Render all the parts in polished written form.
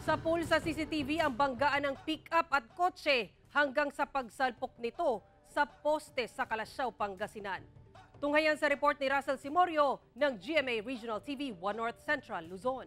Sa pool sa CCTV ang banggaan ng pick-up at kotse hanggang sa pagsalpok nito sa poste sa Kalasyaw, Pangasinan. Tunghayan sa report ni Russell Simorio ng GMA Regional TV 1 North Central, Luzon.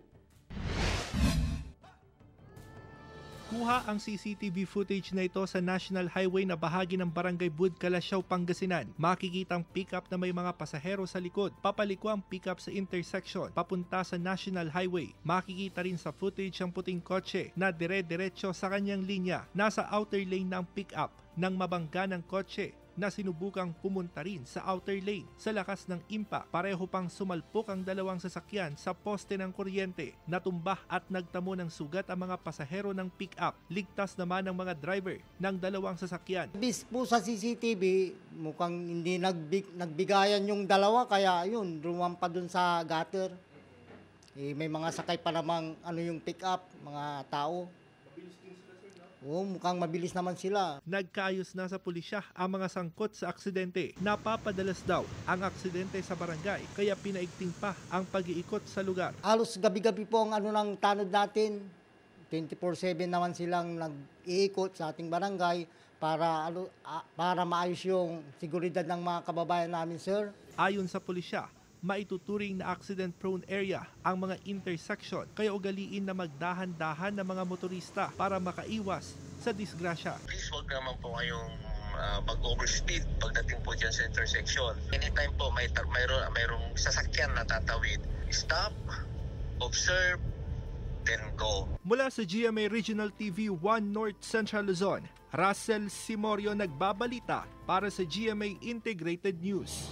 Kuha ang CCTV footage na ito sa National Highway na bahagi ng Barangay Bud, Kalasyaw, Pangasinan. Makikita ang pickup na may mga pasahero sa likod. Papaliko ang pickup sa intersection papunta sa National Highway. Makikita rin sa footage ang puting kotse na dire-diretso sa kanyang linya. Nasa outer lane ng pickup nang mabangga ng kotse na sinubukang pumunta rin sa outer lane. Sa lakas ng impact, pareho pang sumalpok ang dalawang sasakyan sa poste ng kuryente. Natumbah at nagtamo ng sugat ang mga pasahero ng pick-up. Ligtas naman ang mga driver ng dalawang sasakyan. Bis po sa CCTV, mukhang hindi nagbigayan yung dalawa, kaya yun, rumampa dun sa gutter. May mga sakay pa namang yung pick-up, mga tao. Oo, mukhang mabilis naman sila. Nagkaayos na sa pulisya ang mga sangkot sa aksidente. Napapadalas daw ang aksidente sa barangay, kaya pinaigting pa ang pag-iikot sa lugar. Halos gabi-gabi po ang ng tanod natin. 24/7 naman silang nag-iikot sa ating barangay para maayos yung seguridad ng mga kababayan namin, sir. Ayon sa pulisya, maituturing na accident-prone area ang mga intersection, kaya ugaliin na magdahan-dahan ng mga motorista para makaiwas sa disgrasya. Please wag naman po kayong mag-overspeed pagdating po dyan sa intersection. Anytime po mayroong sasakyan na tatawid, stop, observe, then go. Mula sa GMA Regional TV 1 North Central Luzon, Russell Simorio nagbabalita para sa GMA Integrated News.